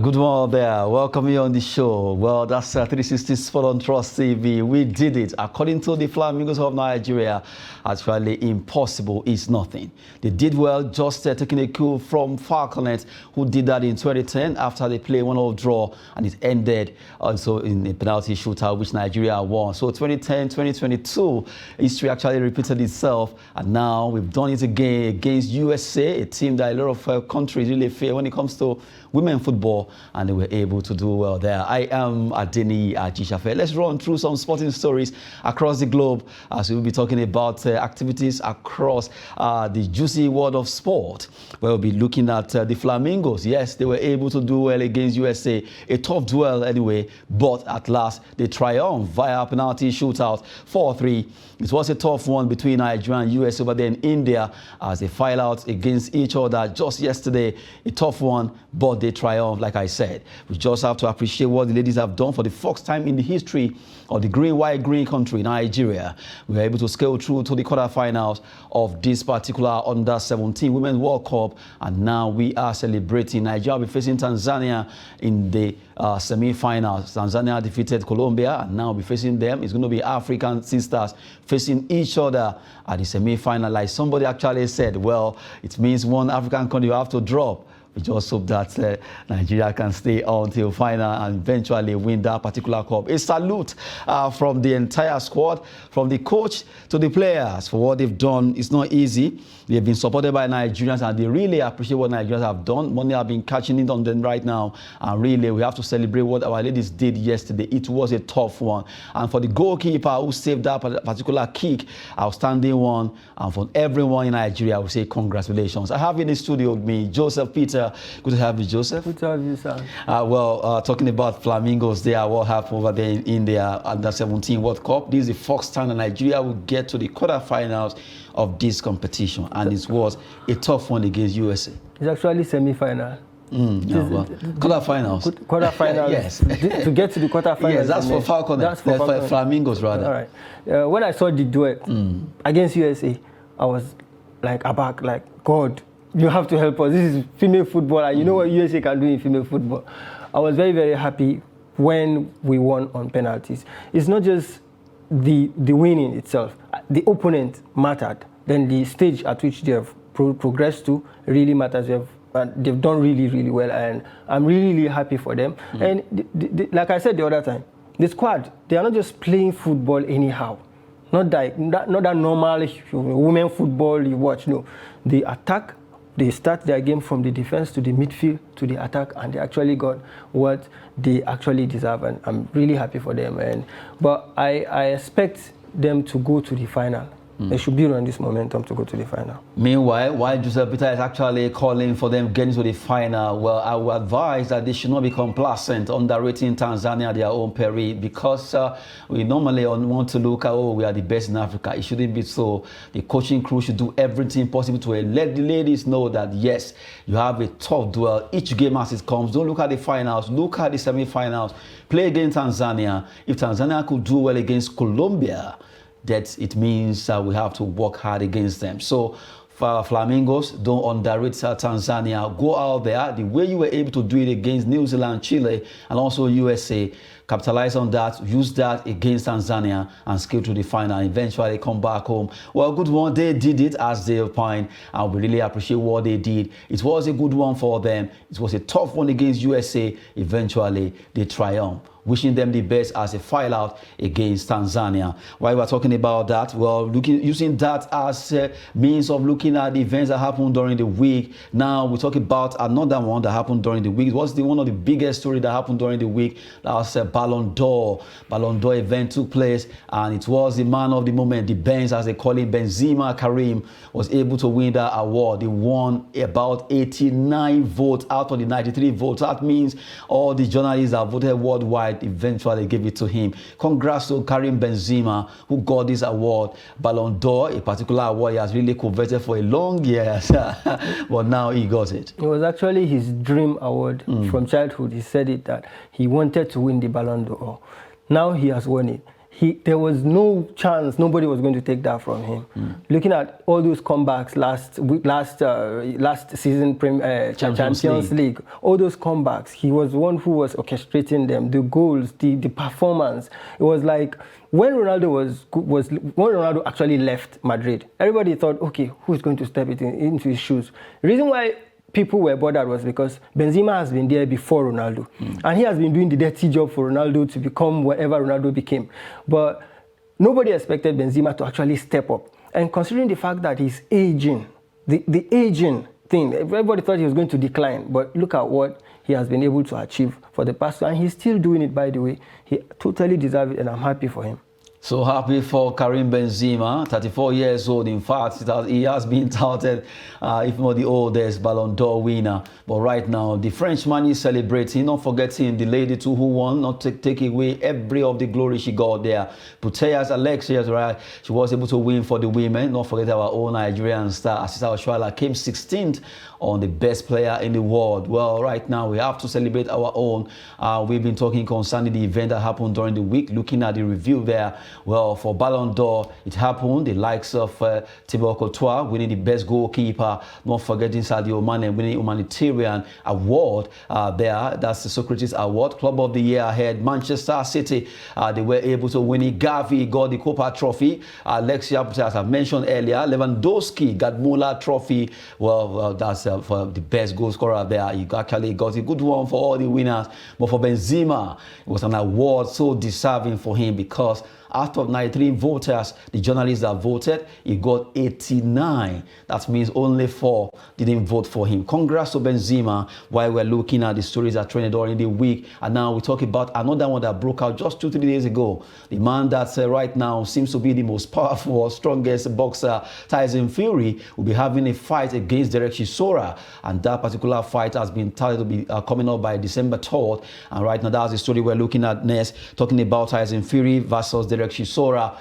Good morning there. Welcome you on the show. Well, that's 360 Sport on Trust TV. We did it. According to the Flamingos of Nigeria, actually impossible is nothing. They did well, just taking a cue from Falconet, who did that in 2010 after they played 1-0 draw, and it ended also in a penalty shootout, which Nigeria won. So 2010, 2022, history actually repeated itself, and now we've done it again against USA, a team that a lot of countries really fear when it comes to women football, and they were able to do well there. I am Adeni Ajishafe. Let's run through some sporting stories across the globe as we'll be talking about activities across the juicy world of sport. We'll be looking at the Flamingos. Yes, they were able to do well against USA. A tough duel anyway, but at last they triumphed via penalty shootout 4-3. It was a tough one between Nigeria and USA, but then India as they file out against each other just yesterday. A tough one, but they triumphed, like I said. We just have to appreciate what the ladies have done for the first time in the history of the green, white, green country, Nigeria. We were able to scale through to the quarterfinals of this particular Under-17 Women's World Cup, and now we are celebrating. Nigeria will be facing Tanzania in the semi-finals. Tanzania defeated Colombia, and now we'll be facing them. It's going to be African sisters facing each other at the semi-final. Like somebody actually said, well, it means one African country will have to drop. We just hope that Nigeria can stay on till final and eventually win that particular cup. A salute from the entire squad, from the coach to the players for what they've done. It's not easy. They've been supported by Nigerians, and they really appreciate what Nigerians have done. Money have been catching it on them right now, and really we have to celebrate what our ladies did yesterday. It was a tough one, and for the goalkeeper who saved that particular kick, outstanding one, and for everyone in Nigeria, I would say congratulations. I have in the studio with me Joseph Peter. Good to have you, Joseph. Good to have you, sir. Talking about Flamingos there, what happened over there in their Under-17 World Cup. This is the first time that Nigeria will get to the quarterfinals of this competition, and it was a tough one against USA. It's actually semi-final. Quarterfinals. Quarterfinals. Yes. To get to the quarterfinals. Yes, that's for Falcon. That's for Flamingos, rather. All right. When I saw the duel against USA, I was like aback, like, God, you have to help us. This is female football, and you know what USA can do in female football. I was very, very happy when we won on penalties. It's not just the winning itself. The opponent mattered. Then the stage at which they have progressed to really matters. They've done really, really well, and I'm really, really happy for them. And like I said the other time, the squad, they are not just playing football anyhow. Not that normal women football you watch. No, they attack. They start their game from the defense to the midfield to the attack, and they actually got what they actually deserve, and I'm really happy for them. But I expect them to go to the final. They should build on this momentum to go to the final. Meanwhile, while Joseph Peter is actually calling for them getting to the final, well, I would advise that they should not be complacent, underrating Tanzania at their own peril, because we normally want to look at, oh, we are the best in Africa. It shouldn't be so. The coaching crew should do everything possible to let the ladies know that, yes, you have a tough duel. Each game as it comes. Don't look at the finals. Look at the semi-finals. Play against Tanzania. If Tanzania could do well against Colombia, that it means we have to work hard against them. So for Flamingos, don't underrate Tanzania. Go out there the way you were able to do it against New Zealand, Chile, and also USA. Capitalize on that, use that against Tanzania, and scale to the final, and eventually come back home. Well, good one. They did it as they opined, and we really appreciate what they did. It was a good one for them. It was a tough one against USA. Eventually, they triumphed. Wishing them the best as they file out against Tanzania. While we're talking about that, well, using that as a means of looking at the events that happened during the week. Now we talk about another one that happened during the week. It was one of the biggest stories that happened during the week. That was a Ballon d'Or. Ballon d'Or event took place, and it was the man of the moment, the Benz, as they call him, Benzema Karim, was able to win that award. He won about 89 votes out of the 93 votes. That means all the journalists that voted worldwide eventually gave it to him. Congrats to Karim Benzema, who got this award, Ballon d'Or, a particular award he has really coveted for a long years, but now he got it. It was actually his dream award from childhood. He said it that he wanted to win the Ballon d'Or. Now he has won it. there was no chance nobody was going to take that from him. Looking at all those comebacks last season, Champions League, all those comebacks, he was the one who was orchestrating them. The goals, the performance. It was like when Ronaldo actually left Madrid, everybody thought, okay, who's going to step into his shoes? The reason why people were bothered was because Benzema has been there before Ronaldo. And he has been doing the dirty job for Ronaldo to become whatever Ronaldo became. But nobody expected Benzema to actually step up. And considering the fact that he's aging, the aging thing, everybody thought he was going to decline. But look at what he has been able to achieve for the past. And he's still doing it, by the way. He totally deserves it, and I'm happy for him. So happy for Karim Benzema, 34 years old. In fact, he has been touted, if not the oldest Ballon d'Or winner. But right now, the Frenchman is celebrating, not forgetting the lady too who won, not to take away every of the glory she got there. Putellas Alexia, right? She was able to win for the women. Not forget our own Nigerian star, Asisa Oshoala, came 16th on the best player in the world. Well, right now, we have to celebrate our own. We've been talking concerning the event that happened during the week, looking at the review there. Well, for Ballon d'Or, it happened. The likes of Thibaut Courtois winning the best goalkeeper, not forgetting Sadio Mane winning humanitarian award there. That's the Socrates Award. Club of the Year ahead, Manchester City. They were able to win it. Gavi got the Copa Trophy. Alexia, as I mentioned earlier, Lewandowski got Muller Trophy. Well, that's for the best goal scorer there. He actually got a good one for all the winners. But for Benzema, it was an award so deserving for him because out of 93 voters, the journalists that voted, he got 89. That means only 4 didn't vote for him. Congrats to Benzema while we're looking at the stories that trended during the week. And now we talk about another one that broke out just 2-3 days ago. The man that right now seems to be the most powerful or strongest boxer, Tyson Fury, will be having a fight against Derek Chisora. And that particular fight has been touted to be coming up by December 3rd. And right now, that's the story we're looking at next, talking about Tyson Fury versus Derek Chisora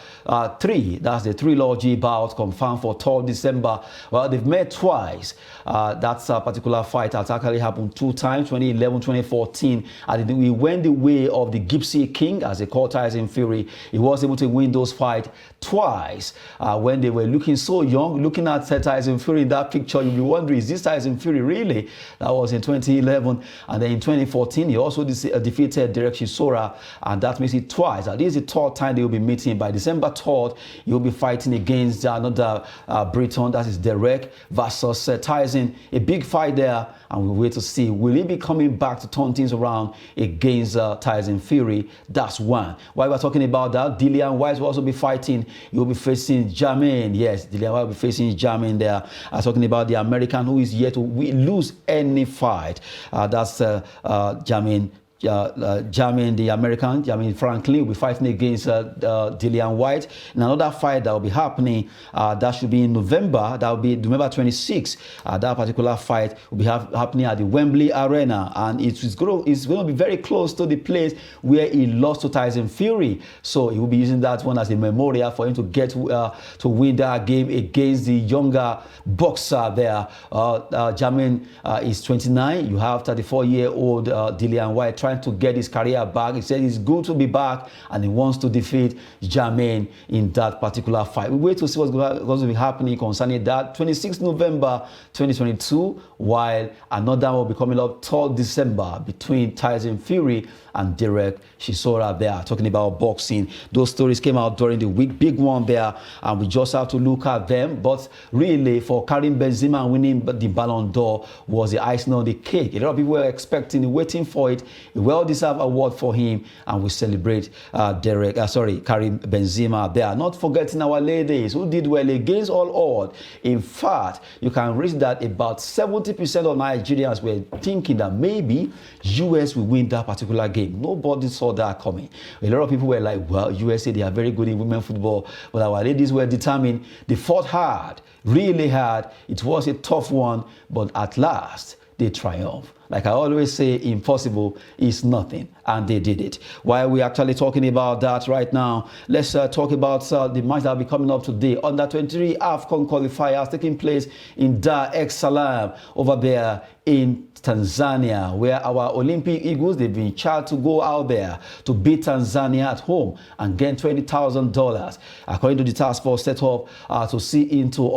3. That's the trilogy bout confirmed for 3rd December. Well, they've met twice. That's a particular fight has actually happened 2 times, 2011, 2014. And he went the way of the Gypsy King, as they call Tyson Fury. He was able to win those fights twice when they were looking so young. Looking at Tyson Fury in that picture, you'll be wondering, is this Tyson Fury really? That was in 2011. And then in 2014, he also defeated Derek Chisora, and that makes it twice. And this is the 3rd time they will be meeting. By December 3rd, he will be fighting against another Briton, that is Derek, versus Tyson. A big fight there, and we'll wait to see, will he be coming back to turn things around against Tyson Fury? That's one. While we're talking about that, Dillian Whyte will also be fighting. He will be facing Jermaine. Yes, Dillian Whyte will be facing Jermaine there. Talking about the American who is yet to lose any fight. That's Jermaine. Jermaine, the American, Jermaine Franklin, will be fighting against Dillian Whyte. In another fight that will be happening, that should be in November. That will be November 26th. That particular fight will be happening at the Wembley Arena, and it's going to be very close to the place where he lost to Tyson Fury. So he will be using that one as a memorial for him to get to win that game against the younger boxer there. Jermaine is 29. You have 34-year-old Dillian Whyte trying to get his career back. He said it's good to be back and he wants to defeat Jermaine in that particular fight. We wait to see what's going to be happening concerning that. 26th November 2022, while another will be coming up 3rd December between Tyson Fury and Derek Chisora there, talking about boxing. Those stories came out during the week, big one there, and we just have to look at them. But really, for Karim Benzema winning the Ballon d'Or was the icing on the cake. A lot of people were expecting, waiting for it. A well-deserved award for him, and we celebrate Karim Benzema there. Not forgetting our ladies who did well against all odds. In fact, you can read that about 70% of Nigerians were thinking that maybe US will win that particular game. Nobody saw that coming. A lot of people were like, well, USA, they are very good in women football, but our ladies were determined. They fought hard, really hard. It was a tough one, but at last, they triumphed. Like I always say, impossible is nothing, and they did it. While we're actually talking about that right now, let's talk about the match that will be coming up today. Under 23 AFCON qualifiers taking place in Dar es Salaam over there in Tanzania, where our Olympic Eagles, they've been charged to go out there to beat Tanzania at home and get $20,000. According to the task force set up to see into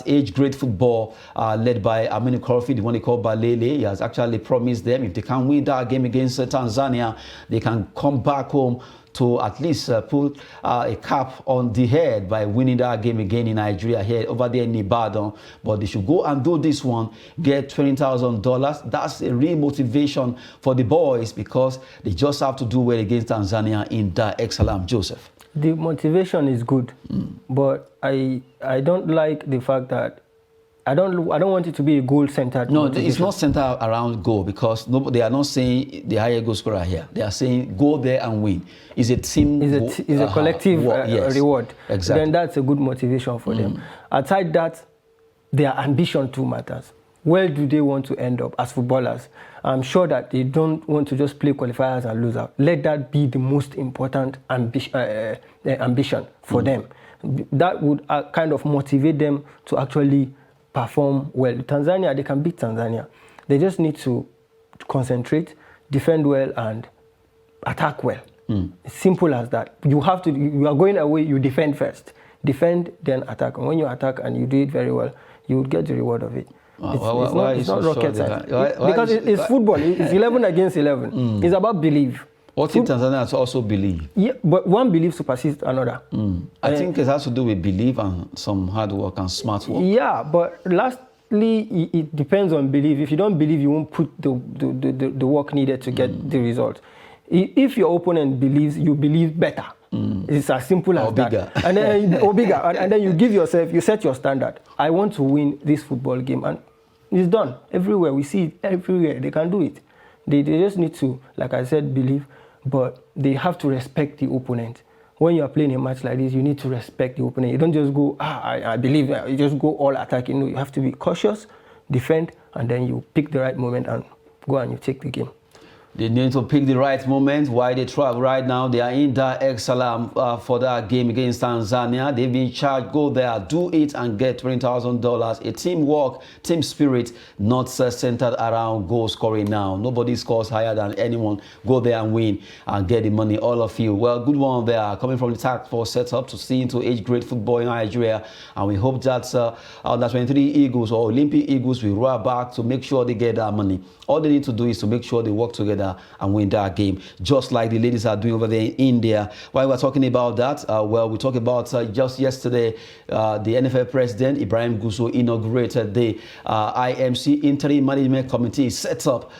age grade football led by Aminu Kofi, the one they call Balele. He has actually promised them if they can win that game against Tanzania, they can come back home to at least put a cap on the head by winning that game again in Nigeria here over there in Ibadan. But they should go and do this one, get $20,000. That's a real motivation for the boys because they just have to do well against Tanzania in Dar es Salaam. Joseph. The motivation is good, but I don't like the fact that I don't want it to be a goal-centered. No, it's not centered around goal because they are not saying the higher goal scorer here. They are saying go there and win. It's a team. It's a collective yes, reward. Exactly. Then that's a good motivation for them. Aside that, their ambition too matters. Where do they want to end up as footballers? I'm sure that they don't want to just play qualifiers and lose out. Let that be the most important ambition for them. That would kind of motivate them to actually perform well. Tanzania, they can beat Tanzania. They just need to concentrate, defend well, and attack well. Simple as that. You have to. You are going away. You defend first. Defend, then attack. And when you attack and you do it very well, you would get the reward of it. It's not rocket science. Because it's football. It's 11 against 11. It's about belief. What if Tanzania also believe? Yeah, but one belief supersedes another. I think it has to do with belief and some hard work and smart work. Yeah, but lastly, it depends on belief. If you don't believe, you won't put the work needed to get the result. If your opponent believes, you believe better. It's as simple as that. Bigger. And then, or bigger. And then you give yourself, you set your standard. I want to win this football game. And it's done. Everywhere. We see it everywhere. They can do it. They just need to, like I said, believe. But they have to respect the opponent. When you are playing a match like this, you need to respect the opponent. You don't just go, I believe, you just go all attacking. No, you have to be cautious, defend, and then you pick the right moment and go and you take the game. They need to pick the right moment. While they travel right now, they are in Dar es Salaam for that game against Tanzania. They've been charged, go there, do it, and get $20,000. A teamwork, team spirit, not centered around goal scoring now. Nobody scores higher than anyone. Go there and win and get the money, all of you. Well, good one there, coming from the task force setup to see into age grade football in Nigeria. And we hope that the 23 Eagles or Olympic Eagles will roll back to make sure they get that money. All they need to do is to make sure they work together and win that game, just like the ladies are doing over there in India. While we're talking about that, well, we talked about just yesterday, the NFL president, Ibrahim Gusso, inaugurated the IMC Interim Management Committee set up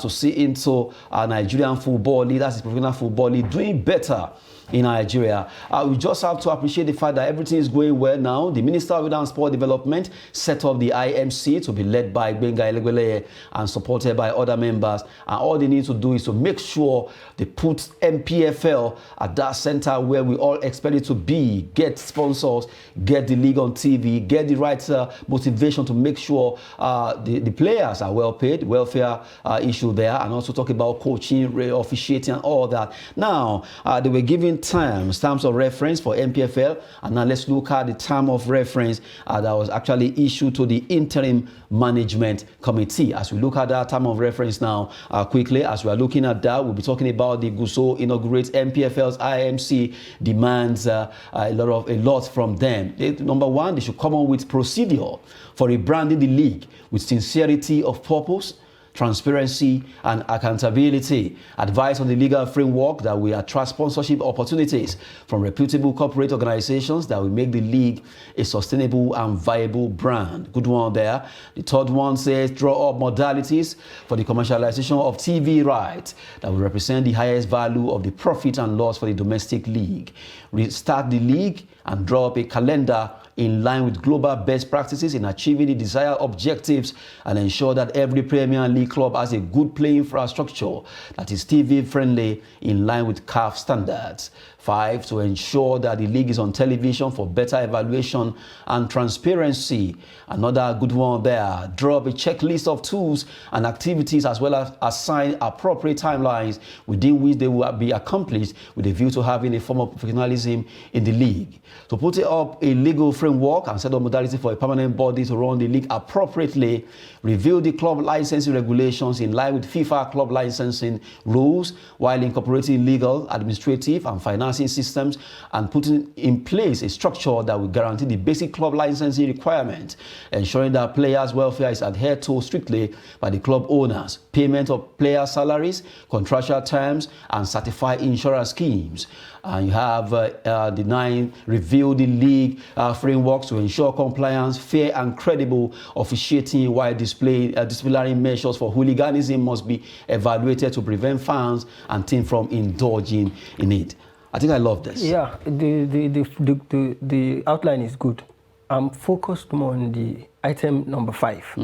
to see into Nigerian football league, that's the professional football league, doing better in Nigeria. We just have to appreciate the fact that everything is going well now. The Minister of Youth and Sport Development set up the IMC to be led by Benga Elegbeleye and supported by other members. And all they need to do is to make sure they put MPFL at that center where we all expect it to be. Get sponsors, get the league on TV, get the right motivation to make sure the players are well paid, welfare issue there, and also talk about coaching, officiating, and all that. Now, they were giving terms of reference for MPFL, and now let's look at the term of reference that was actually issued to the Interim Management Committee. As we look at that term of reference now, quickly, as we are looking at that, we'll be talking about the Gusso inaugurates MPFL's IMC demands a lot from them. Number one, they should come up with procedure for rebranding the league with sincerity of purpose, transparency, and accountability. Advice on the legal framework that will attract sponsorship opportunities from reputable corporate organizations that will make the league a sustainable and viable brand. Good one there. The third one says draw up modalities for the commercialization of TV rights that will represent the highest value of the profit and loss for the domestic league. Restart the league and draw up a calendar in line with global best practices in achieving the desired objectives and ensure that every Premier League club has a good play infrastructure that is TV friendly in line with CAF standards. 5, to ensure that the league is on television for better evaluation and transparency. Another good one there, draw up a checklist of tools and activities, as well as assign appropriate timelines within which they will be accomplished, with a view to having a form of professionalism in the league. To put it up a legal framework and set up modality for a permanent body to run the league appropriately, review the club licensing regulations in line with FIFA club licensing rules, while incorporating legal, administrative and financing systems, and putting in place a structure that will guarantee the basic club licensing requirement, ensuring that players' welfare is adhered to strictly by the club owners, payment of player salaries, contractual terms, and certified insurance schemes. And you have the 9, review the league frameworks to ensure compliance, fair and credible officiating, while disciplinary measures for hooliganism must be evaluated to prevent fans and teams from indulging in it. I think I love this. Yeah, the outline is good. I'm focused more on the item number 5.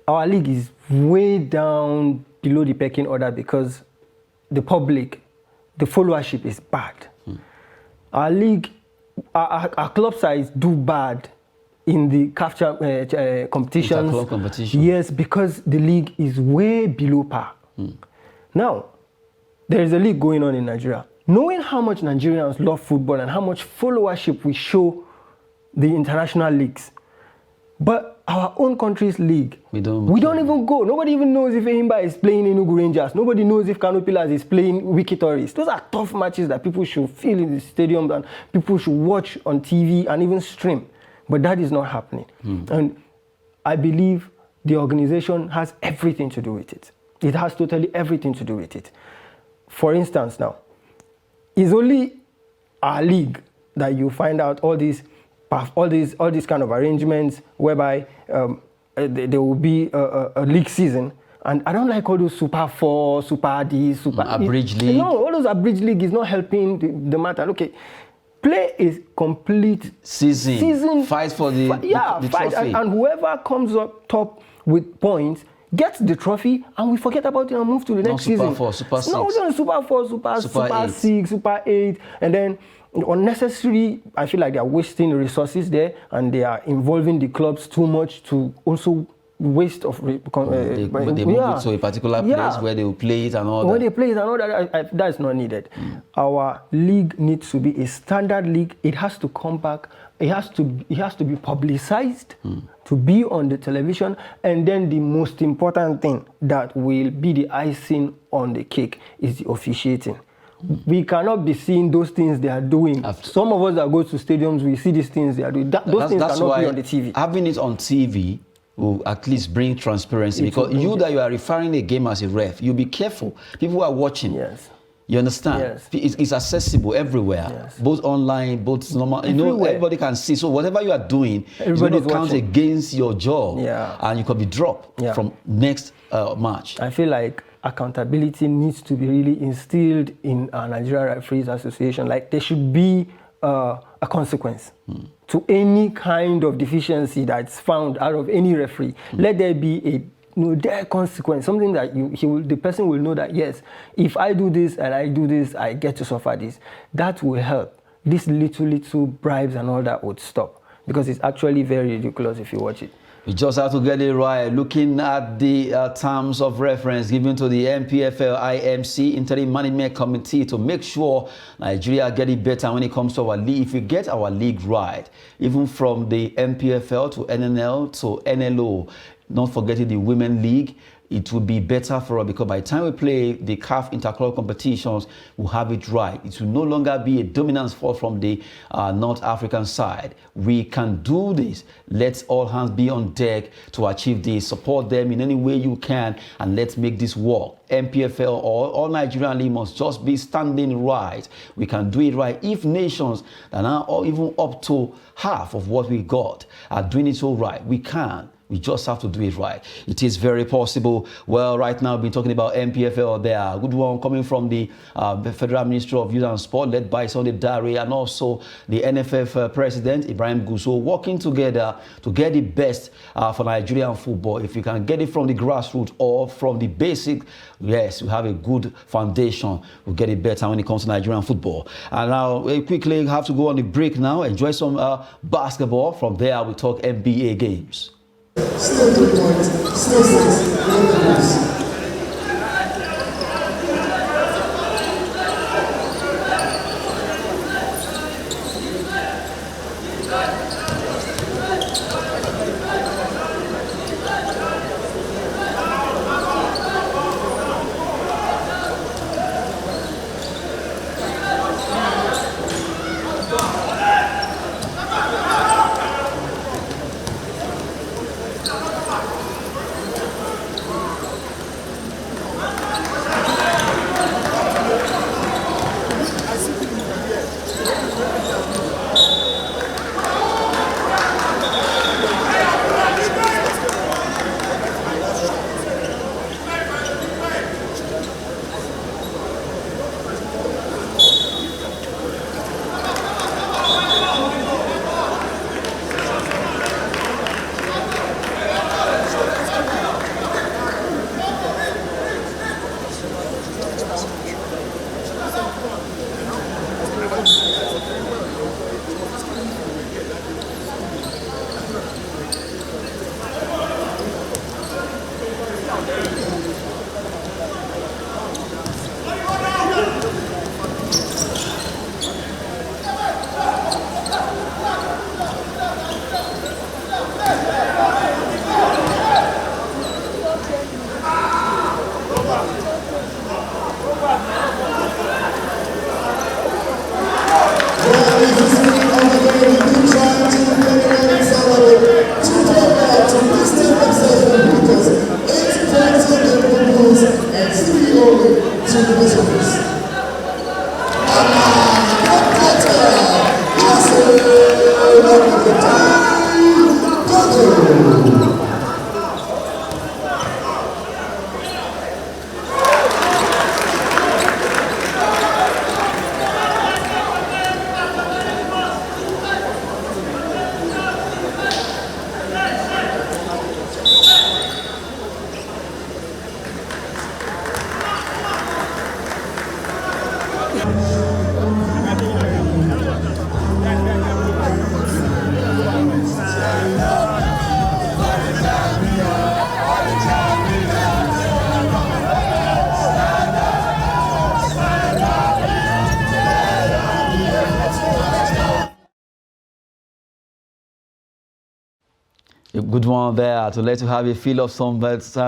Our league is way down below the pecking order because the public, the followership is bad. Our league, our club sides do bad in the CAF competitions. Interclub competition. Yes, because the league is way below par. Now, there is a league going on in Nigeria. Knowing how much Nigerians love football and how much followership we show the international leagues, but our own country's league, we don't even go. Nobody even knows if Enyimba is playing Enugu Rangers. Nobody knows if Kano Pillars is playing Wiki Tourists. Those are tough matches that people should feel in the stadium and people should watch on TV and even stream. But that is not happening. And I believe the organization has everything to do with it. It has totally everything to do with it. For instance now, it's only our league that you find out all these kind of arrangements whereby there will be a league season, and I don't like all those Super 4, Super D, Super Abridged League. No, all those Abridged League is not helping the matter. Okay, play is complete season. Fight for the trophy. And whoever comes up top with points gets the trophy, and we forget about it and move to the next season. Super 4, Super 6. No, we're doing Super 4, Super 6, Super 8, and then unnecessary. I feel like they are wasting resources there, and they are involving the clubs too much to also waste of. They move it to a particular place where they will play it and all that. When they play it and all that, that is not needed. Our league needs to be a standard league. It has to come back. It has to be publicized, to be on the television, and then the most important thing that will be the icing on the cake is the officiating. We cannot be seeing those things they are doing. Some of us that go to stadiums, we see these things they are doing. Those things cannot be on the TV. Having it on TV will at least bring transparency, because you are referring a game as a ref, you'll be careful. People are watching. Yes. You understand? Yes. It's accessible everywhere, yes. Both online, both normal. You know, everybody can see. So whatever you are doing, it's going to count against your job, and you could be dropped from next match. I feel like accountability needs to be really instilled in our Nigeria Referees Association. Like there should be a consequence to any kind of deficiency that's found out of any referee. Let there be a their consequence, something that the person will know that, yes, if I do this and I do this, I get to suffer this. That will help. These little bribes and all that would stop, because it's actually very ridiculous if you watch it. We just have to get it right. Looking at the terms of reference given to the MPFL IMC Interim Management Committee to make sure Nigeria get it better when it comes to our league. If we get our league right, even from the MPFL to NNL to NLO, not forgetting the Women League, it will be better for us, because by the time we play the CAF interclub competitions, we'll have it right. It will no longer be a dominance force from the North African side. We can do this. Let all hands be on deck to achieve this. Support them in any way you can, and let's make this work. MPFL or all Nigerian league must just be standing right. We can do it right. If nations that are even up to half of what we got are doing it so right, we can. We just have to do it right. It is very possible. Well, right now, we've been talking about MPFL there. Good one coming from the Federal Ministry of Youth and Sport, led by Sunday Dare, and also the NFF President, Ibrahim Gusso, working together to get the best for Nigerian football. If you can get it from the grassroots or from the basic, yes, we have a good foundation. We'll get it better when it comes to Nigerian football. And now, we quickly have to go on the break now, enjoy some basketball. From there, we talk NBA games. Still 3 points, still 6, A good one there to let you have a feel of some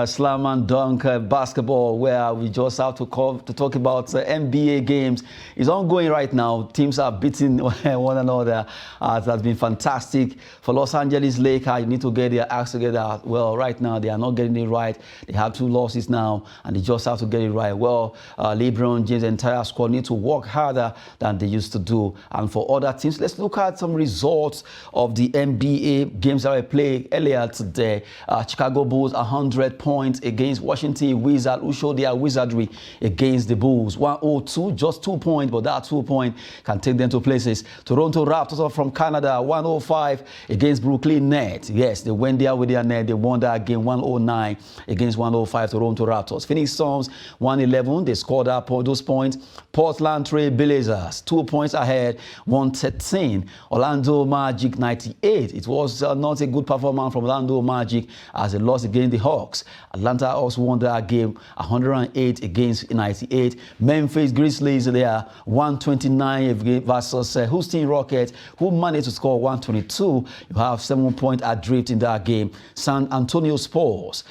slam and dunk basketball, where we just have to talk about NBA games. It's ongoing right now. Teams are beating one another. It has been fantastic. For Los Angeles Lakers, you need to get their acts together. Well, right now, they are not getting it right. They have 2 losses now, and they just have to get it right. Well, LeBron James' entire squad need to work harder than they used to do. And for other teams, let's look at some results of the NBA games that were played earlier today. Chicago Bulls 100 points against Washington Wizards, who showed their wizardry against the Bulls. 102, just 2 points, but that 2 points can take them to places. Toronto Raptors from Canada, 105 against Brooklyn Nets. Yes, they went there with their net. They won that game 109 against 105 Toronto Raptors. Phoenix Suns 111. They scored up those points. Portland Trail Blazers 2 points ahead, 113. Orlando Magic 98. It was not a good performance from Orlando Magic as they lost against the Hawks. Atlanta also won that game 108 against 98. Memphis Grizzlies there 129 versus Houston Rockets, who managed to score 122. You have 7 points adrift in that game. San Antonio Spurs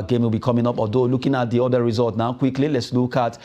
game will be coming up. Although looking at the other result now quickly, let's look at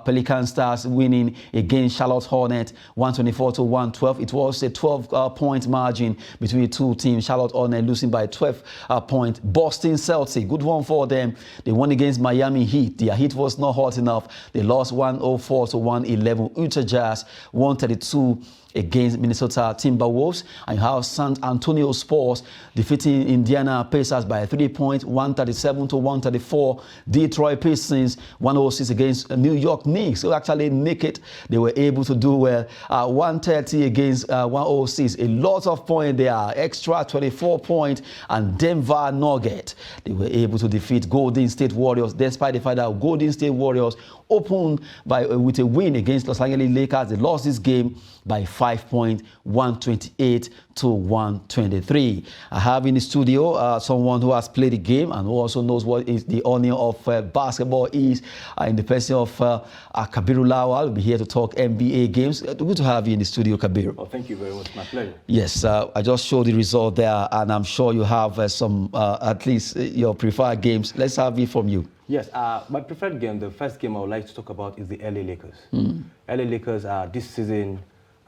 Pelican Stars winning against Charlotte Hornets 124 to 112. It was a 12-point margin between the two teams. Charlotte Hornets losing by 12 points. Boston Celtics, good one for them. They won against Miami Heat. Their Heat was not hot enough. They lost 104 to 111. Utah Jazz 132 against Minnesota Timberwolves, and you have San Antonio Spurs defeating Indiana Pacers by 3 points, 137 to 134. Detroit Pistons 106 against New York Knicks, who actually make it. They were able to do well. 130 against 106. A lot of points there, extra 24 points, and Denver Nuggets. They were able to defeat Golden State Warriors, despite the fact that Golden State Warriors opened with a win against Los Angeles Lakers. They lost this game by 5 points, 128 to 123. I have in the studio someone who has played the game and who also knows what is the onion of basketball is, in the person of Kabiru Lawal. We'll be here to talk NBA games. Good to have you in the studio, Kabiru. Oh, thank you very much. My pleasure. Yes, I just showed the result there, and I'm sure you have some, at least your preferred games. Let's have it from you. Yes, my preferred game, the first game I would like to talk about is the LA Lakers. LA Lakers, this season,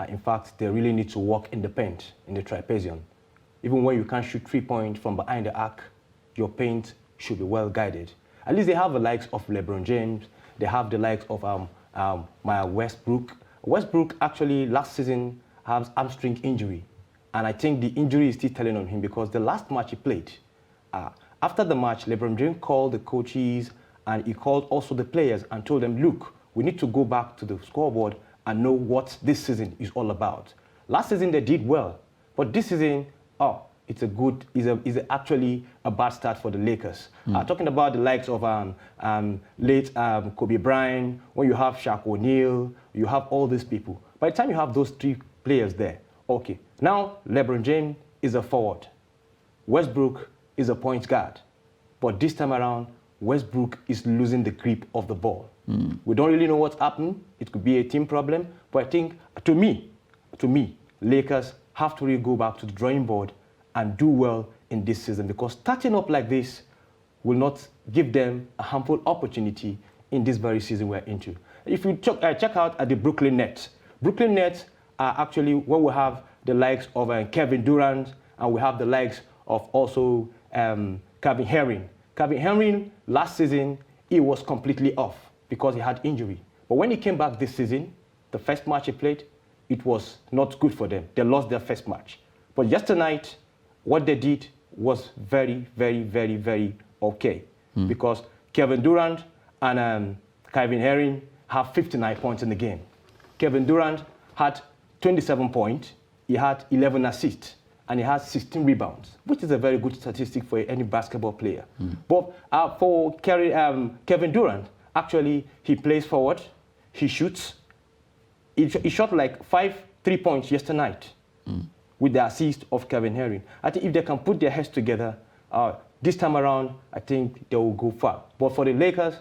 in fact, they really need to work in the paint, in the trapezium. Even when you can't shoot 3 points from behind the arc, your paint should be well guided. At least they have the likes of LeBron James. They have the likes of Maya Westbrook. Westbrook actually last season has hamstring injury, and I think the injury is still telling on him because the last match he played, after the match, LeBron James called the coaches and he called also the players and told them, look, we need to go back to the scoreboard and know what this season is all about. Last season they did well, but this season, it's actually a bad start for the Lakers. Talking about the likes of late Kobe Bryant, when you have Shaq O'Neal, you have all these people. By the time you have those 3 players there, okay, now LeBron James is a forward. Westbrook is a point guard. But this time around, Westbrook is losing the grip of the ball. We don't really know what's happening. It could be a team problem. But I think, to me, Lakers have to really go back to the drawing board and do well in this season, because starting up like this will not give them a harmful opportunity in this very season we're into. If you check out at the Brooklyn Nets are actually where we have the likes of Kevin Durant, and we have the likes of also Kevin Herring. Kevin Herring, last season, he was completely off because he had injury. But when he came back this season, the first match he played, it was not good for them. They lost their first match. But yesterday night, what they did was very, very, very, very okay. Because Kevin Durant and Kevin Herring have 59 points in the game. Kevin Durant had 27 points. He had 11 assists. And he has 16 rebounds, which is a very good statistic for any basketball player. But for Kevin Durant, actually, he plays forward, he shoots. He shot like 5 3-points yesterday night with the assist of Kevin Herring. I think if they can put their heads together, this time around, I think they will go far. But for the Lakers,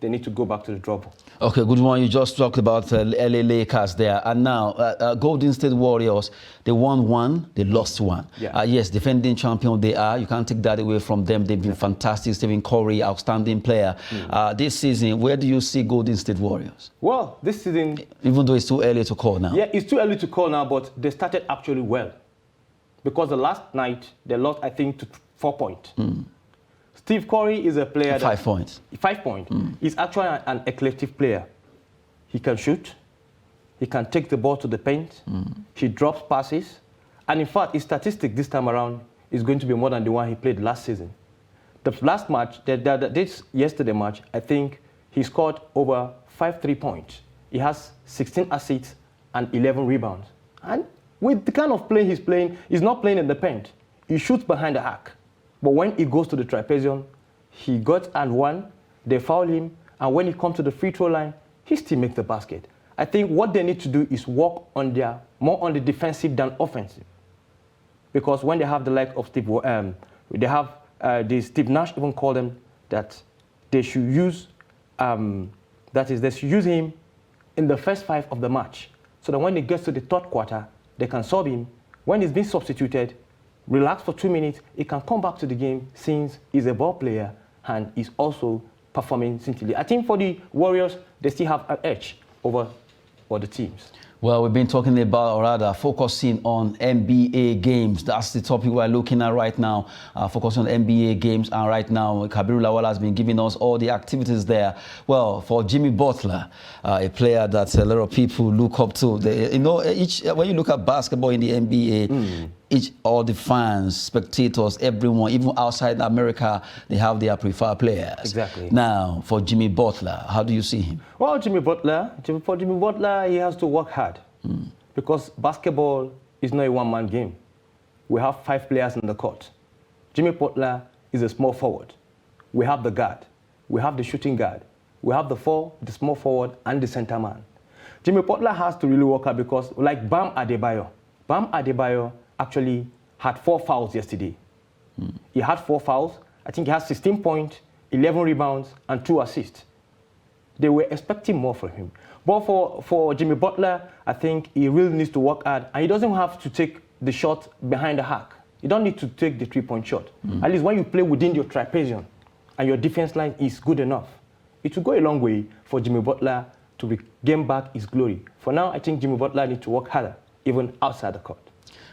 they need to go back to the drawing board. Okay, good one. You just talked about LA Lakers there. And now, Golden State Warriors, they won 1, they lost 1. Yeah. Yes, defending champion they are. You can't take that away from them. They've been fantastic. Stephen Curry, outstanding player. This season, where do you see Golden State Warriors? Well, this season... Even though it's too early to call now. Yeah, it's too early to call now, but they started actually well. Because the last night, they lost, I think, to 4 points. Steve Curry is a player 5 points. 5 points. He's actually an eclectic player. He can shoot. He can take the ball to the paint. He drops passes. And in fact, his statistic this time around is going to be more than the one he played last season. The last match, this yesterday match, I think he scored over 5 3-points. He has 16 assists and 11 rebounds. And with the kind of play he's playing, he's not playing in the paint. He shoots behind the arc. But when he goes to the trapezium, he got and won, they foul him, and when he comes to the free throw line, he still makes the basket. I think what they need to do is work on more on the defensive than offensive. Because when they have the like of Steve Nash even called them that they should use, they should use him in the first 5 of the match. So that when it gets to the 3rd quarter, they can sub him. When he's been substituted, relax for 2 minutes, he can come back to the game since he's a ball player and he's also performing scintillantly. I think for the Warriors, they still have an edge over the teams. Well, we've been talking about, or rather, focusing on NBA games. That's the topic we're looking at right now. Focusing on NBA games, and right now, Kabiru Lawal has been giving us all the activities there. Well, for Jimmy Butler, a player that a lot of people look up to. When you look at basketball in the NBA, all the fans, spectators, everyone, even outside America, they have their preferred players. Exactly. Now, for Jimmy Butler, how do you see him? Well, Jimmy Butler, he has to work hard because basketball is not a one-man game. We have 5 players in the court. Jimmy Butler is a small forward. We have the guard. We have the shooting guard. We have the small forward, and the center man. Jimmy Butler has to really work hard because, like Bam Adebayo actually had 4 fouls yesterday. He had 4 fouls. I think he has 16 points, 11 rebounds, and 2 assists. They were expecting more from him. But for Jimmy Butler, I think he really needs to work hard, and he doesn't have to take the shot behind the arc. You don't need to take the 3-point shot. At least when you play within your trapezium and your defense line is good enough, it will go a long way for Jimmy Butler to regain back his glory. For now, I think Jimmy Butler needs to work harder, even outside the court.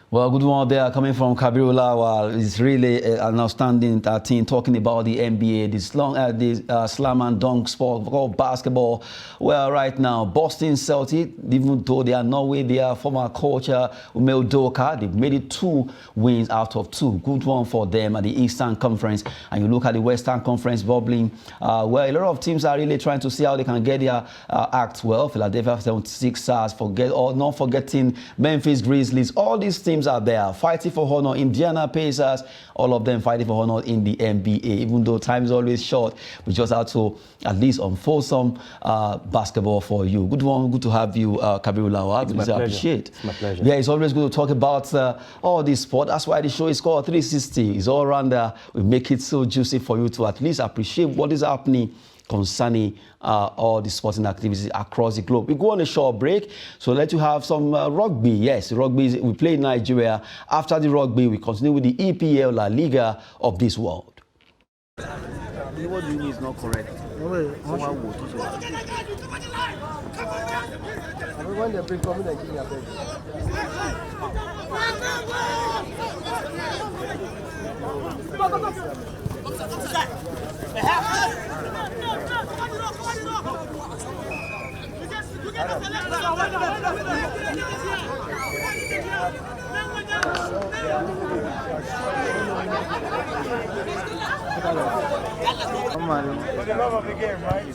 Well, good one there coming from Kabiru Lawal. It's really an outstanding team talking about the NBA, the slam and dunk sport called basketball. Well, right now, Boston Celtics, even though they are not with their former coach, Umel Doka, they've made it 2 wins out of 2. Good one for them at the Eastern Conference. And you look at the Western Conference bubbling, well, a lot of teams are really trying to see how they can get their act well. Philadelphia 76ers, not forgetting Memphis Grizzlies. All these teams are there fighting for honor. Indiana Pacers, all of them fighting for honor in the NBA. Even though time is always short, we just have to at least unfold some basketball for you. Good one, good to have you, Kabiru Lawal. It's my pleasure. Appreciate. It's my pleasure. Yeah, it's always good to talk about all this sport. That's why the show is called 360. It's all around there. We make it so juicy for you to at least appreciate what is happening concerning all the sporting activities across the globe. We go on a short break, so let you have some rugby. Yes, rugby, we play in Nigeria. After the rugby, we continue with the EPL La Liga of this world. What you need is not correct. For the love of the game, right?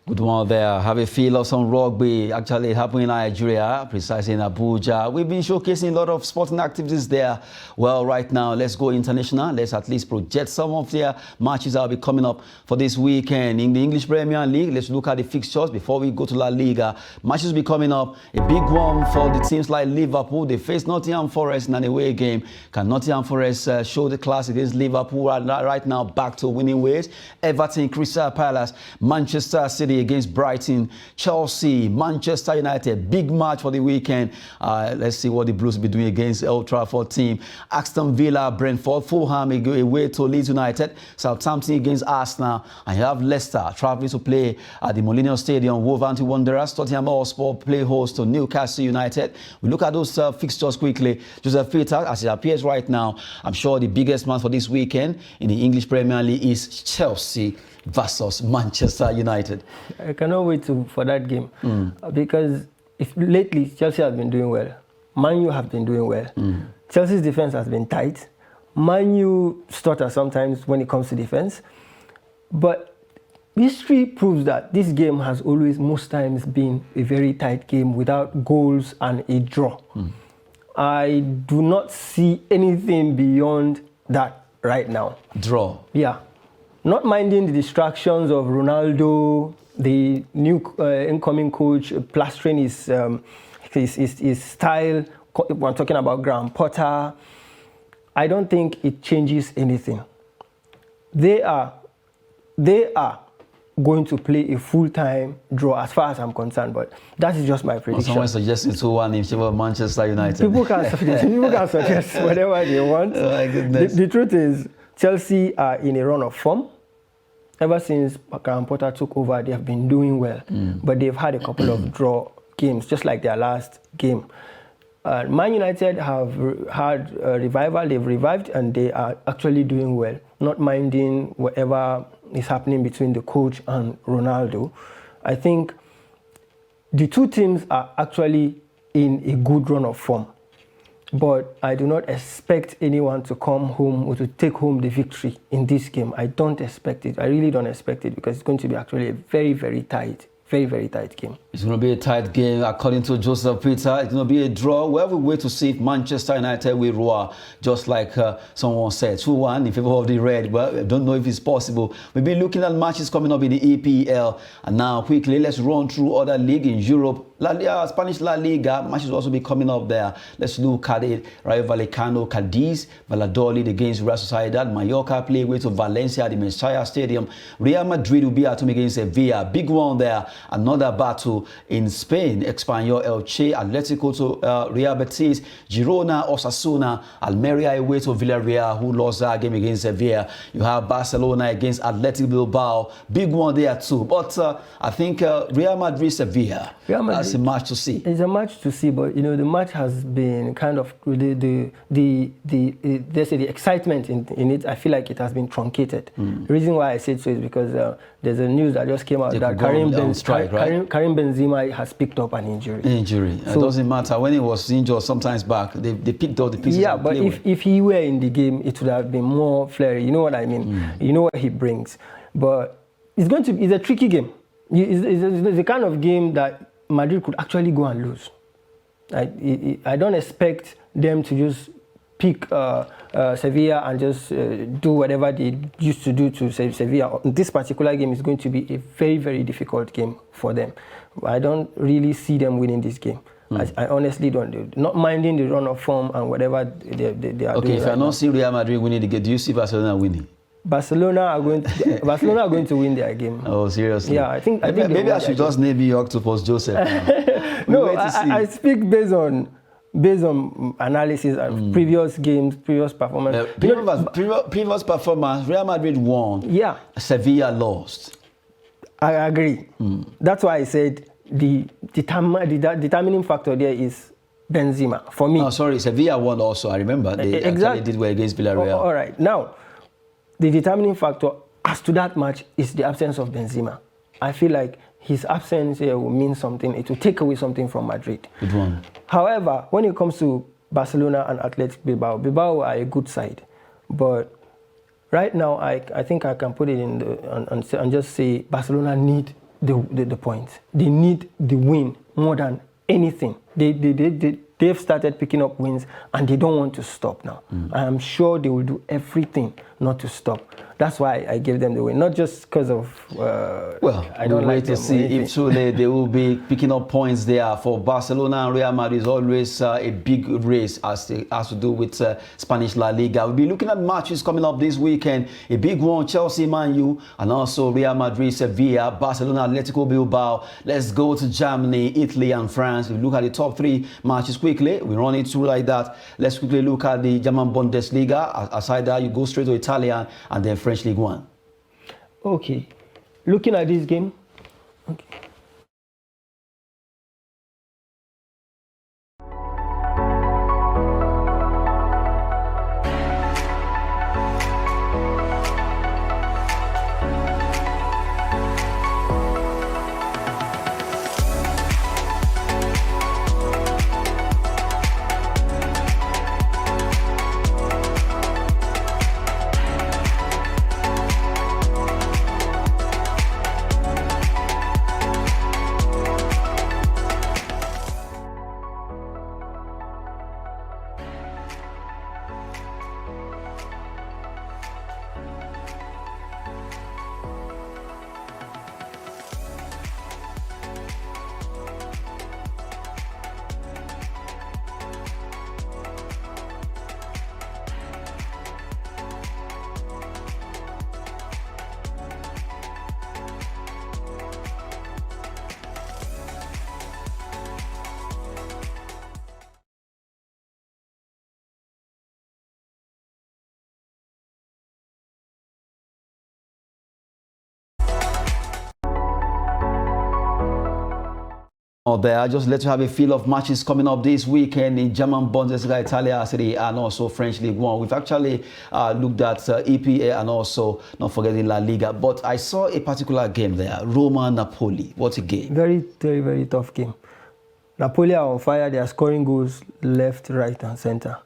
Good one there. Have a feel of some rugby. Actually, it happened in Nigeria, precisely in Abuja. We've been showcasing a lot of sporting activities there. Well, right now, let's go international. Let's at least project some of their matches that will be coming up for this weekend. In the English Premier League, let's look at the fixtures before we go to La Liga. Matches will be coming up. A big one for the teams like Liverpool. They face Nottingham Forest in an away game. Can Nottingham Forest show the class against Liverpool right now back to winning ways? Everton, Crystal Palace, Manchester City against Brighton, Chelsea, Manchester United. Big match for the weekend. Let's see what the Blues will be doing against the Old Trafford team. Aston Villa, Brentford, Fulham away to Leeds United, Southampton against Arsenal, and you have Leicester traveling to play at the Molineux Stadium. Wolverhampton Wanderers, Tottenham Hotspur play host to Newcastle United. We look at those fixtures quickly. Joseph Peter, as it appears right now, I'm sure the biggest match for this weekend in the English Premier League is Chelsea versus Manchester United. I cannot wait for that game because lately Chelsea has been doing well. Man U have been doing well. Chelsea's defense has been tight. Man U stutter sometimes when it comes to defense. But history proves that this game has always, most times, been a very tight game without goals and a draw. I do not see anything beyond that right now. Draw. Yeah. Not minding the distractions of Ronaldo, the new incoming coach plastering his his style. I'm talking about Graham Potter. I don't think it changes anything. They are going to play a full-time draw as far as I'm concerned, but that is just my prediction. Someone suggesting 2-1 in favor of Manchester United. People can suggest whatever they want. Oh my goodness. The truth is, Chelsea are in a run of form. Ever since Graham Potter took over, they have been doing well, but they've had a couple of draw games, just like their last game. Man United have had a revival. They've revived and they are actually doing well, not minding whatever is happening between the coach and Ronaldo. I think the two teams are actually in a good run of form, but I do not expect anyone to come home or to take home the victory in this game. I don't expect it. I really don't expect it, because it's going to be actually a very, very tight game. It's going to be a tight game, according to Joseph Peter. It's going to be a draw. Well, we wait to see if Manchester United will roar, just like someone said, 2-1 in favor of the Red. Well, I don't know if it's possible. We'll be looking at matches coming up in the EPL. And now, quickly, let's run through other league in Europe. Spanish La Liga matches will also be coming up there. Let's look at it. Rayo Vallecano, Cadiz, Valladolid against Real Sociedad. Mallorca play away to Valencia at the Mestalla Stadium. Real Madrid will be at home against Sevilla. Big one there. Another battle in Spain. Espanyol, Elche, Atletico to Real Betis. Girona, Osasuna. Almeria away to Villarreal, who lost that game against Sevilla. You have Barcelona against Athletic Bilbao. Big one there too. But I think Real Madrid, Sevilla. That's a match to see. It's a match to see, but you know, the match has been kind of the excitement in it. I feel like it has been truncated. The reason why I said so is because there's a news that just came out that Karim Benzema has picked up an injury. So, it doesn't matter. When he was injured sometimes back, they picked up the pieces. Yeah, but if he were in the game, it would have been more flary. You know what I mean? You know what he brings. But it's a tricky game. It's the kind of game that Madrid could actually go and lose. I don't expect them to just pick Sevilla and just do whatever they used to do to Sevilla. This particular game is going to be a very, very difficult game for them. I don't really see them winning this game. I honestly don't. Not minding the run of form and whatever they are doing. Okay, if I don't see Real Madrid winning the game, do you see Barcelona winning? Barcelona are going to win their game. Oh, seriously? Yeah, I think maybe I should just name you Octopus Joseph. No, I speak based on analysis of previous games, previous performance. Previous performance, Real Madrid won. Yeah. Sevilla lost. I agree. That's why I said the determining factor there is Benzema for me. Oh, sorry, Sevilla won also. I remember they actually did well against Villarreal. All right, now the determining factor as to that match is the absence of Benzema. I feel like his absence here will mean something. It will take away something from Madrid. Good one. However, when it comes to Barcelona and Athletic Bilbao are a good side. But right now, I think I can put it in and just say Barcelona need the points. They need the win more than anything. They've started picking up wins and they don't want to stop now. I am sure they will do everything not to stop. That's why I gave them the win, not just because of. I don't like to see if truly they will be picking up points there. For Barcelona and Real Madrid is always a big race as it has to do with Spanish La Liga. We'll be looking at matches coming up this weekend. A big one, Chelsea, Man U, and also Real Madrid, Sevilla, Barcelona, Atletico Bilbao. Let's go to Germany, Italy, and France. We look at the top three matches quickly. We run it through like that. Let's quickly look at the German Bundesliga. Aside that, you go straight to Italian and then French League One. Okay, looking at this game. Okay. There, I just let you have a feel of matches coming up this weekend in German Bundesliga, Italia Serie A, and also French League One. We've actually looked at EPA and also not forgetting La Liga. But I saw a particular game there, Roma-Napoli. What a game! Very, very, very tough game. Napoli are on fire. They are scoring goals left, right, and center.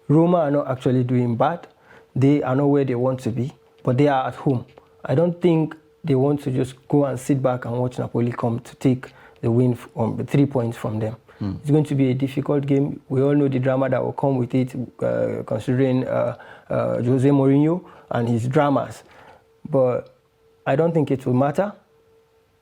Roma are not actually doing bad. They are not where they want to be, but they are at home. I don't think they want to just go and sit back and watch Napoli come to take the win, the 3 points from them. It's going to be a difficult game. We all know the drama that will come with it, considering Jose Mourinho and his dramas. But I don't think it will matter.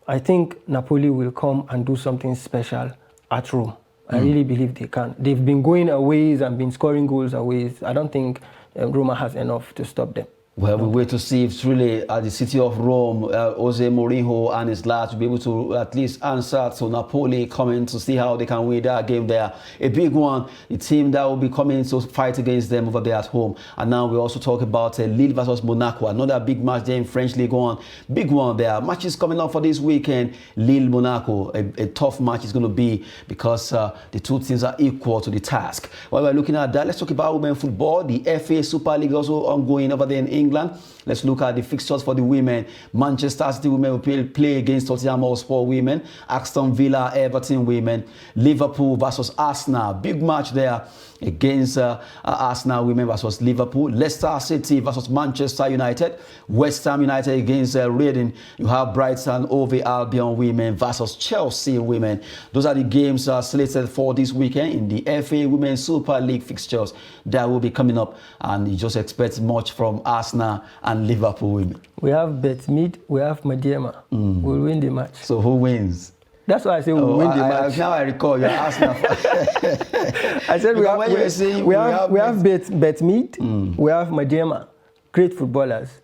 I think Napoli will come and do something special at Rome. I really believe they can. They've been going away and been scoring goals away. I don't think Roma has enough to stop them. Well, we wait to see if truly at the city of Rome, Jose Mourinho and his lads will be able to at least answer to Napoli coming to see how they can win that game there. A big one, the team that will be coming to fight against them over there at home. And now we also talk about Lille versus Monaco, another big match there in French League One. Big one there. Matches coming up for this weekend. Lille-Monaco, a tough match is going to be because the two teams are equal to the task. While we're looking at that, let's talk about women football. The FA Super League also ongoing over there in England. Let's look at the fixtures for the women. Manchester City women will play against Tottenham Hotspur women, Aston Villa, Everton women, Liverpool versus Arsenal. Big match there against Arsenal women versus Liverpool, Leicester City versus Manchester United, West Ham United against Reading. You have Brighton Hove Albion women versus Chelsea women. Those are the games slated for this weekend in the FA Women's Super League fixtures that will be coming up, and you just expect much from Arsenal and Liverpool women. We have Betmead, we have Madiema. We'll win the match. So who wins? That's why I say we'll win the match. Now I recall you're Arsenal. I said we have Betmead, we have Madiema, great footballers,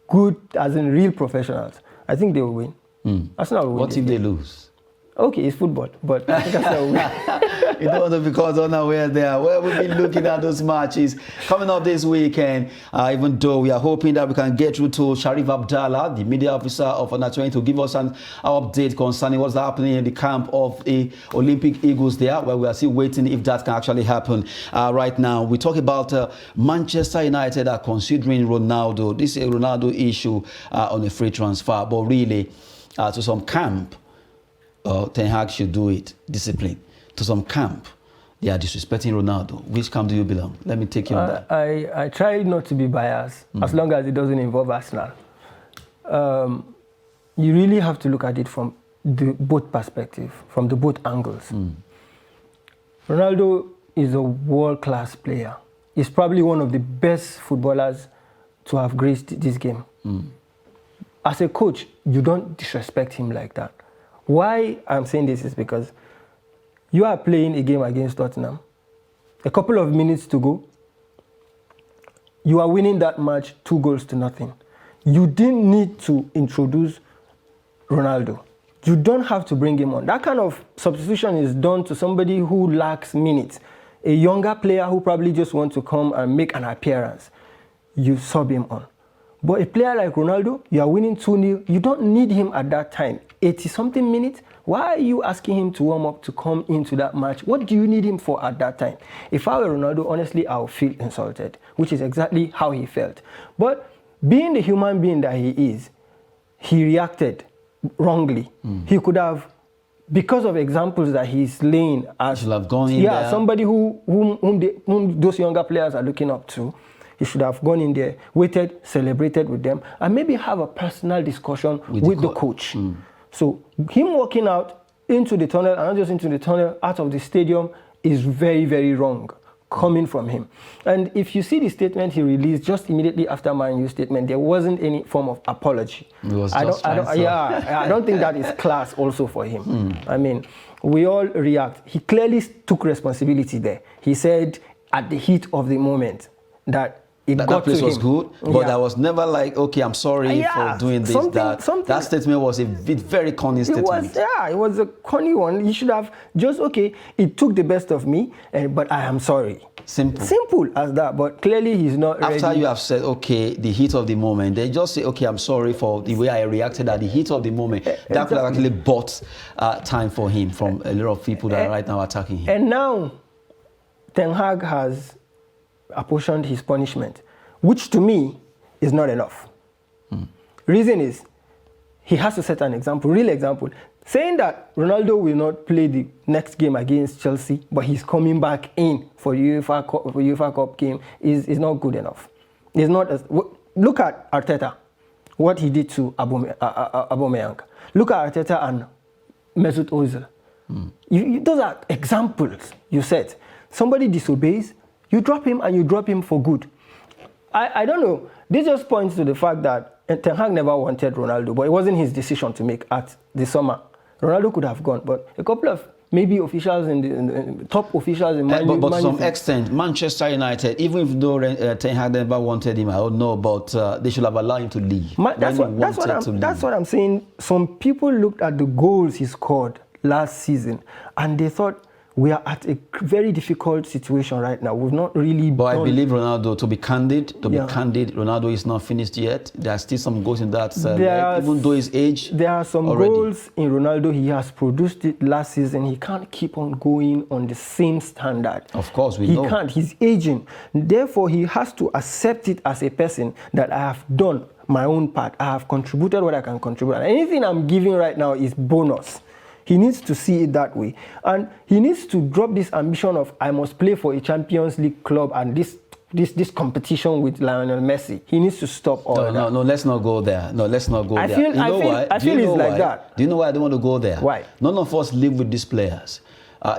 good as in real professionals. I think they will win. Arsenal will win. What if they lose? Okay, it's football, but I think Arsenal will win. You don't want to become unaware there. Well, we've been looking at those matches coming up this weekend, even though we are hoping that we can get through to Sharif Abdallah, the media officer of U23, to give us an update concerning what's happening in the camp of the Olympic Eagles there, where we are still waiting if that can actually happen. Right now, we talk about Manchester United are considering Ronaldo. This is a Ronaldo issue on a free transfer, but really to some camp, Ten Hag should do it, discipline. To some camp, they are disrespecting Ronaldo. Which camp do you belong? Let me take you on that. I try not to be biased, as long as it doesn't involve Arsenal. You really have to look at it from both perspectives, from the both angles. Ronaldo is a world-class player. He's probably one of the best footballers to have graced this game. As a coach, you don't disrespect him like that. Why I'm saying this is because you are playing a game against Tottenham. A couple of minutes to go. You are winning that match 2-0. You didn't need to introduce Ronaldo. You don't have to bring him on. That kind of substitution is done to somebody who lacks minutes. A younger player who probably just wants to come and make an appearance. You sub him on. But a player like Ronaldo, you are winning 2-0. You don't need him at that time. 80-something minutes. Why are you asking him to warm up to come into that match? What do you need him for at that time? If I were Ronaldo, honestly, I would feel insulted, which is exactly how he felt. But being the human being that he is, he reacted wrongly. He could have, because of examples that he's laying as, should have gone in there. Somebody whom those younger players are looking up to. He should have gone in there, waited, celebrated with them, and maybe have a personal discussion with the coach. So him walking out into the tunnel, and not just into the tunnel, out of the stadium, is very, very wrong coming from him. And if you see the statement he released just immediately after Man U's statement, there wasn't any form of apology. It was I don't think that is class also for him. I mean, we all react. He clearly took responsibility there. He said at the heat of the moment that that place was good, but I was never like, okay, I'm sorry for doing this, that. That statement was a very corny statement. It was a corny one. You should have just, okay, it took the best of me, but I am sorry. Simple as that. But clearly he's not ready. After you have said, okay, the heat of the moment, they just say, okay, I'm sorry for the way I reacted at the heat of the moment. That could have actually bought time for him from a lot of people that are right now attacking him. And now, Ten Hag has apportioned his punishment, which to me is not enough. Reason is, he has to set an example, real example. Saying that Ronaldo will not play the next game against Chelsea, but he's coming back in for UEFA Cup game is not good enough. It's not. Look at Arteta, what he did to Aubameyang. Look at Arteta and Mesut Ozil. Those are examples you set. Somebody disobeys, you drop him and you drop him for good. I don't know. This just points to the fact that Ten Hag never wanted Ronaldo, but it wasn't his decision to make at the summer. Ronaldo could have gone, but a couple of maybe officials in the top officials in Man but to some extent, Manchester United, even if though Ten Hag never wanted him, I don't know, but they should have allowed him to leave. That's what I'm saying. Some people looked at the goals he scored last season, and they thought, we are at a very difficult situation right now. We've not really. But I believe Ronaldo, to be candid, Ronaldo is not finished yet. There are still some goals in that even though his age. There are some goals in Ronaldo. He has produced it last season. He can't keep on going on the same standard. Of course, we know. He can't. He's aging. Therefore, he has to accept it as a person that I have done my own part. I have contributed what I can contribute. And anything I'm giving right now is bonus. He needs to see it that way. And he needs to drop this ambition of, I must play for a Champions League club and this competition with Lionel Messi. He needs to stop all that. No, let's not go there. No, let's not go there. I feel it's like that. Do you know why I don't want to go there? Why? None of us live with these players.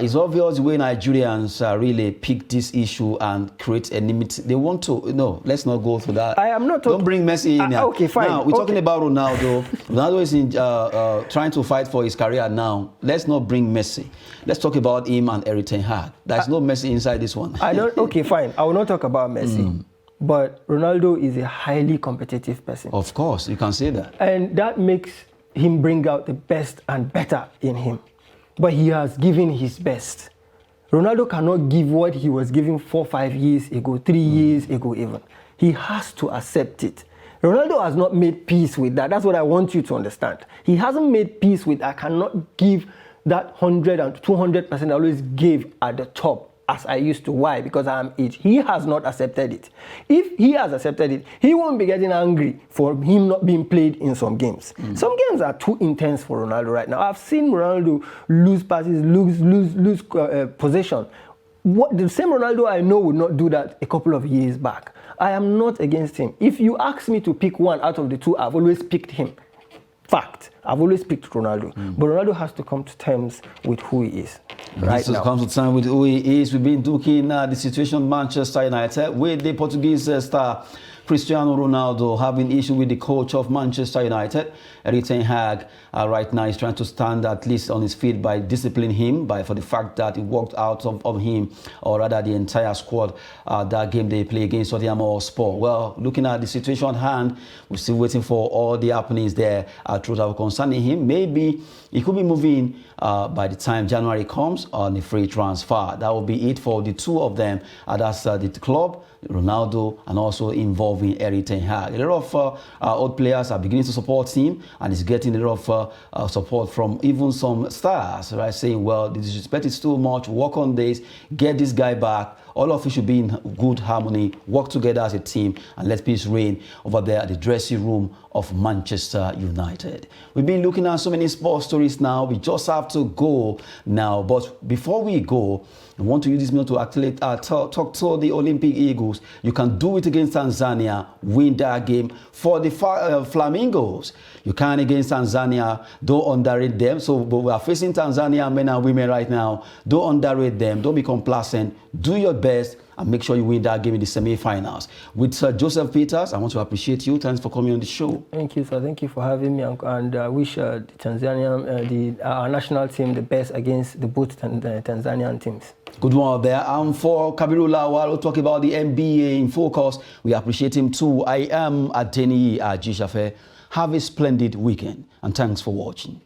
It's obvious the way Nigerians really pick this issue and create enmity. They want to, no, let's not go through that. I am not Don't bring Messi in here. Okay, fine. Now, we're talking about Ronaldo. Ronaldo is in, trying to fight for his career now. Let's not bring Messi. Let's talk about him and Erik ten Hag. There's no Messi inside this one. Okay, fine. I will not talk about Messi. But Ronaldo is a highly competitive person. Of course, you can say that. And that makes him bring out the best and better in him. But he has given his best. Ronaldo cannot give what he was giving 4 or 5 years ago, 3 years ago even. He has to accept it. Ronaldo has not made peace with that. That's what I want you to understand. He hasn't made peace with, I cannot give that 100 and 200% I always gave at the top as I used to. Why? Because I am aged. He has not accepted it. If he has accepted it, he won't be getting angry for him not being played in some games. Some games are too intense for Ronaldo right now. I've seen Ronaldo lose passes, lose possession. The same Ronaldo I know would not do that a couple of years back. I am not against him. If you ask me to pick one out of the two, I've always picked him. Fact, I've always picked Ronaldo. But Ronaldo has to come to terms with who he is right now. Comes to terms with who he is. We've been looking at the situation in Manchester United with the Portuguese star Cristiano Ronaldo having issue with the coach of Manchester United, Erik ten Hag. Right now he's trying to stand at least on his feet by disciplining him for the fact that he walked out of him, or rather the entire squad, that game they play against Tottenham Hotspur. Well, looking at the situation at hand, we're still waiting for all the happenings there concerning him. Maybe he could be moving by the time January comes on a free transfer. That will be it for the two of them. That's the club, Ronaldo, and also involving Erik ten Hag. A lot of old players are beginning to support him, and he's getting a lot of support from even some stars, right? Saying, well, the disrespect is too much, work on this, get this guy back. All of you should be in good harmony, work together as a team, and let peace reign over there at the dressing room of Manchester United. We've been looking at so many sports stories now. We just have to go now. But before we go, I want to use this minute to actually talk to the Olympic Eagles. You can do it against Tanzania, win that game for the Flamingos. You can against Tanzania, don't underrate them. So but we are facing Tanzania men and women right now. Don't underrate them, don't be complacent. Do your best and make sure you win that game in the semi-finals. With Sir Joseph Peters, I want to appreciate you. Thanks for coming on the show. Thank you, sir. Thank you for having me, and I wish the Tanzania, our national team, the best against the both Tanzanian teams. Good one there. And for Kabiru Lawal, we'll talk about the NBA in focus. We appreciate him too. I am Adeni Ajishafe. Have a splendid weekend, and thanks for watching.